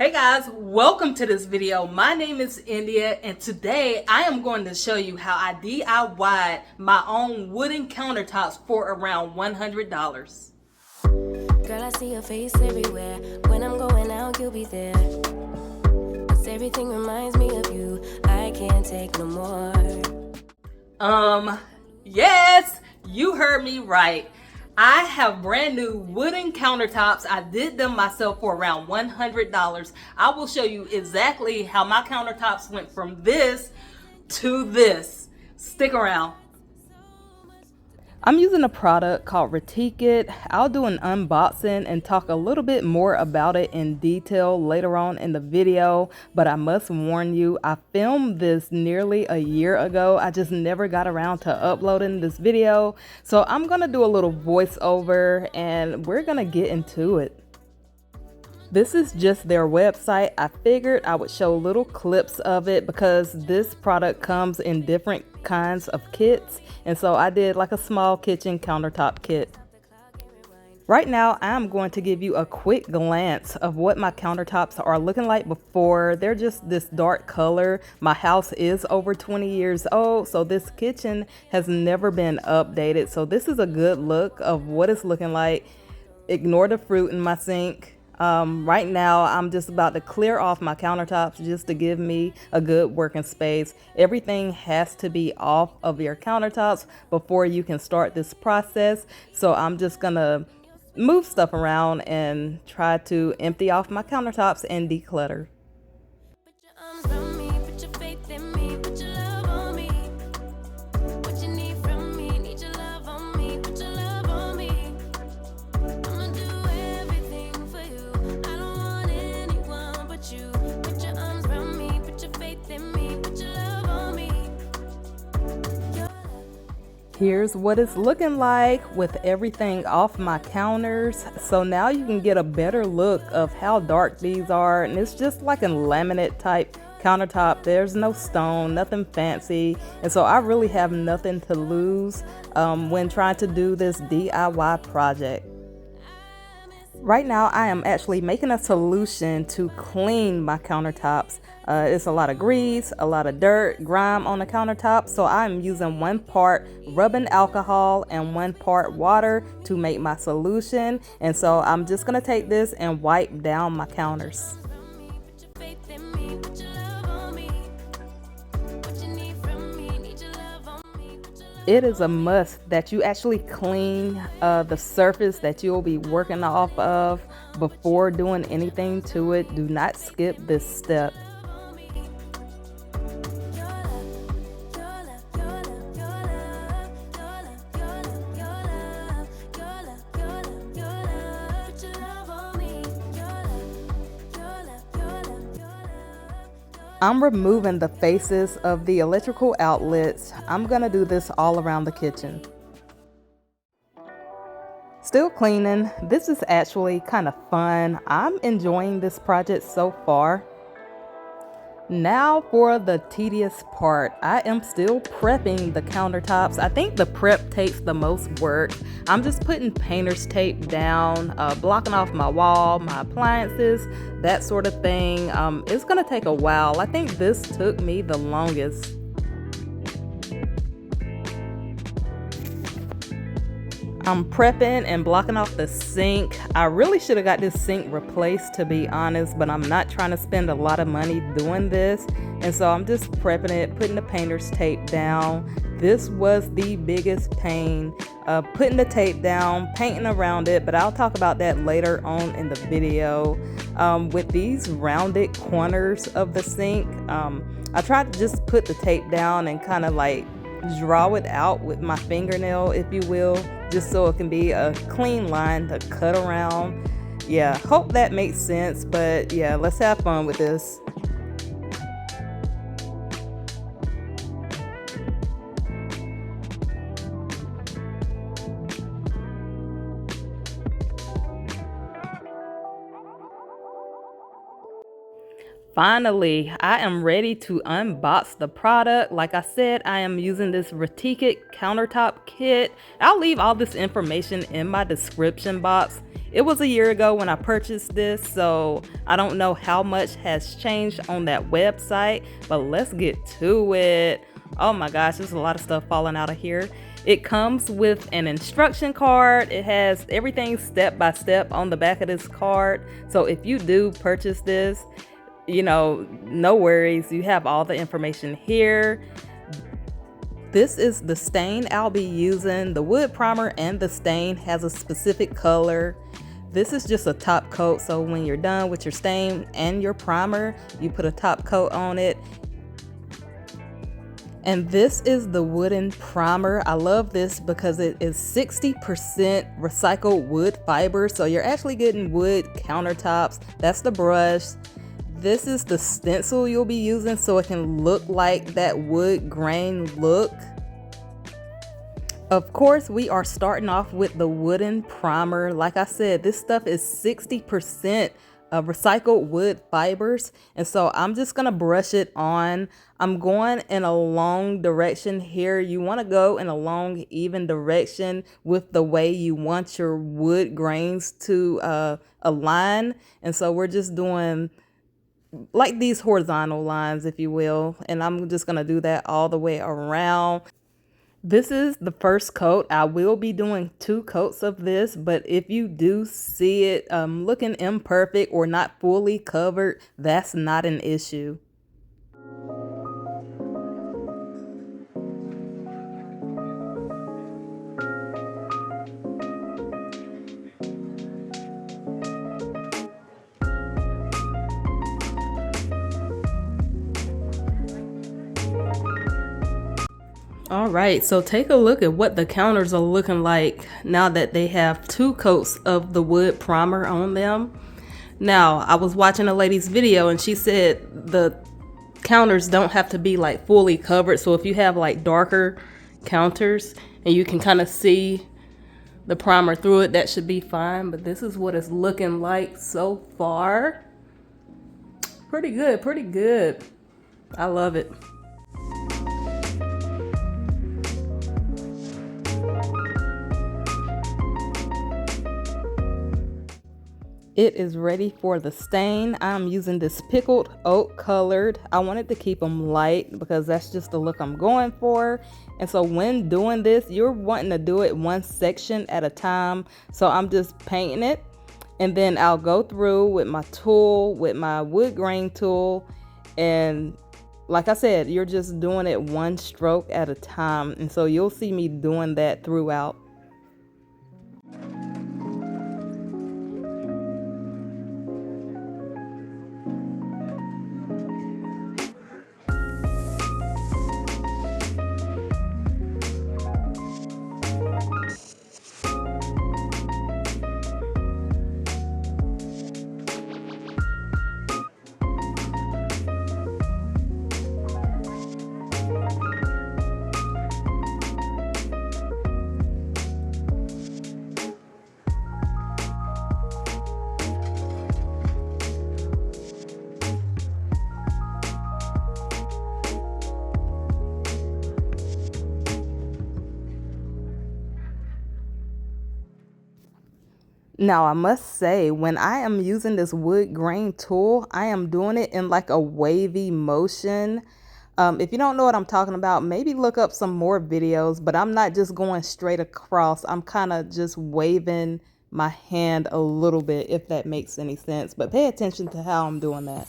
Hey guys, welcome to this video. My name is India and today I am going to show you how I DIY'd my own wooden countertops for around $100. Girl, I see your face everywhere. When I'm going out, you'll be there. 'Cause everything reminds me of you. I can't take no more. Yes, you heard me right. I have brand new wooden countertops. I did them myself for around $100. I will show you exactly how my countertops went from this to this. Stick around. I'm using a product called Retique. I'll do an unboxing and talk a little bit more about it in detail later on in the video, but I must warn you, I filmed this nearly a year ago. I just never got around to uploading this video, so I'm gonna do a little voiceover and we're gonna get into it. This is just their website. I figured I would show little clips of it because this product comes in different kinds of kits. And so I did like a small kitchen countertop kit. Right now, I'm going to give you a quick glance of what my countertops are looking like before. They're just this dark color. My house is over 20 years old, so this kitchen has never been updated. So this is a good look of what it's looking like. Ignore the fruit in my sink. Right now, I'm just about to clear off my countertops just to give me a good working space. Everything has to be off of your countertops before you can start this process. So I'm just gonna move stuff around and try to empty off my countertops and declutter. Put your arms around me, put your faith in me, put your love on me. What you need from me, need your love on me, put your love on me. I'ma do everything for you. I don't want anyone but you. Put your arms around me, put your faith in me, put your love on me. Here's what it's looking like with everything off my counters. So now you can get a better look of how dark these are, and it's just like a laminate type countertop. There's no stone, nothing fancy, and so I really have nothing to lose when trying to do this DIY project. Right now I am actually making a solution to clean my countertops. It's a lot of grease, a lot of dirt, grime on the countertop, so I'm using 1 part rubbing alcohol and 1 part water to make my solution. And so I'm just gonna take this and wipe down my counters. Put your faith in me, put your love on me. What you need from me, need your love on me, put your love. It is a must that you actually clean the surface that you'll be working off of before doing anything to it. Do not skip this step. I'm removing the faces of the electrical outlets. I'm gonna do this all around the kitchen. Still cleaning. This is actually kind of fun. I'm enjoying this project so far. Now for the tedious part. I am still prepping the countertops. I think the prep takes the most work. I'm just putting painter's tape down, blocking off my wall, my appliances, that sort of thing. It's gonna take a while. I think this took me the longest. I'm prepping and blocking off the sink. I really should have got this sink replaced, to be honest, but I'm not trying to spend a lot of money doing this. And so I'm just prepping it, putting the painter's tape down. This was the biggest pain, putting the tape down, painting around it, but I'll talk about that later on in the video. With these rounded corners of the sink, I tried to just put the tape down and kind of like draw it out with my fingernail, if you will, just so it can be a clean line to cut around. Yeah, hope that makes sense, but yeah, let's have fun with this. Finally, I am ready to unbox the product. Like I said, I am using this Retique countertop kit. I'll leave all this information in my description box. It was a year ago when I purchased this, so I don't know how much has changed on that website, but let's get to it. Oh my gosh, there's a lot of stuff falling out of here. It comes with an instruction card. It has everything step by step on the back of this card. So if you do purchase this, you know, no worries. You have all the information here. This is the stain I'll be using. The wood primer and the stain has a specific color. This is just a top coat, so when you're done with your stain and your primer, you put a top coat on it. And this is the wooden primer. I love this because it is 60% recycled wood fiber, so you're actually getting wood countertops. That's the brush. This is the stencil you'll be using so it can look like that wood grain look. Of course, we are starting off with the wooden primer. Like I said, this stuff is 60% of recycled wood fibers, and so I'm just gonna brush it on. I'm going in a long direction here. You want to go in a long, even direction with the way you want your wood grains to align, and so we're just doing like these horizontal lines, if you will, and I'm just gonna do that all the way around. This is the first coat. I will be doing 2 coats of this, but if you do see it looking imperfect or not fully covered, that's not an issue. All right, so take a look at what the counters are looking like now that they have 2 coats of the wood primer on them. Now, I was watching a lady's video and she said the counters don't have to be like fully covered. So if you have like darker counters and you can kind of see the primer through it, that should be fine. But this is what it's looking like so far. Pretty good, pretty good. I love it. It is ready for the stain. I'm using this pickled oak colored. I wanted to keep them light because that's just the look I'm going for. And so when doing this, you're wanting to do it one section at a time. So I'm just painting it, and then I'll go through with my tool, with my wood grain tool. And like I said, you're just doing it one stroke at a time. And so you'll see me doing that throughout. Now, I must say, when I am using this wood grain tool, I am doing it in like a wavy motion. If you don't know what I'm talking about, maybe look up some more videos, but I'm not just going straight across. I'm kind of just waving my hand a little bit, if that makes any sense. But pay attention to how I'm doing that.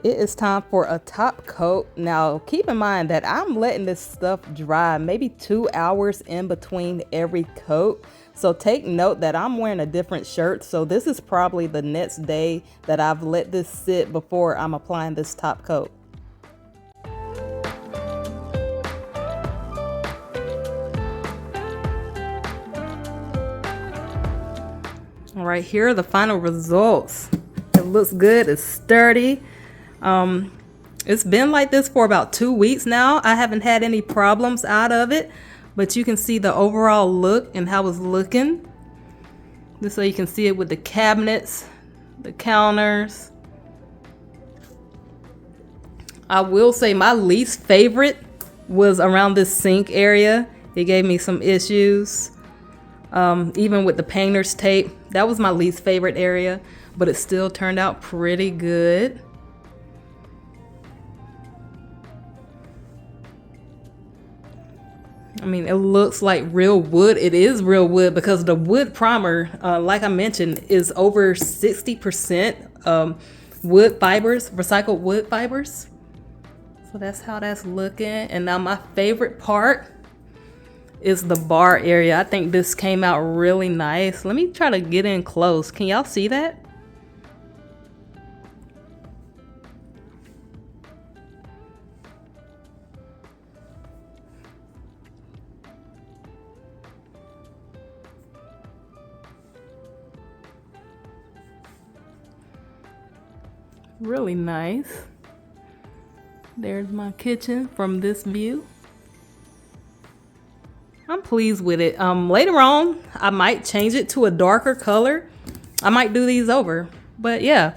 It is time for a top coat. Now, keep in mind that I'm letting this stuff dry maybe 2 hours in between every coat. So take note that I'm wearing a different shirt. So this is probably the next day that I've let this sit before I'm applying this top coat. All right, here are the final results. It looks good, it's sturdy. It's been like this for about 2 weeks now. I haven't had any problems out of it, but you can see the overall look and how it's looking. Just so you can see it with the cabinets, the counters. I will say my least favorite was around this sink area. It gave me some issues. Even with the painter's tape, that was my least favorite area, but it still turned out pretty good. I mean, it looks like real wood. It is real wood because the wood primer, like I mentioned, is over 60% wood fibers, recycled wood fibers. So that's how that's looking. And now my favorite part is the bar area. I think this came out really nice. Let me try to get in close. Can y'all see that? Really nice. There's my kitchen from this view. I'm pleased with it. Later on, I might change it to a darker color. I might do these over. But yeah,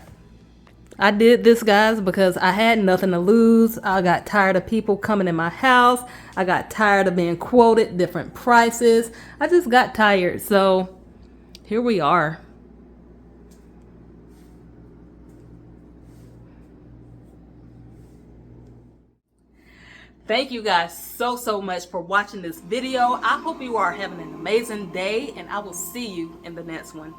I did this, guys, because I had nothing to lose. I got tired of people coming in my house. I got tired of being quoted different prices. I just got tired. So here we are. Thank you guys so much for watching this video. I hope you are having an amazing day, and I will see you in the next one.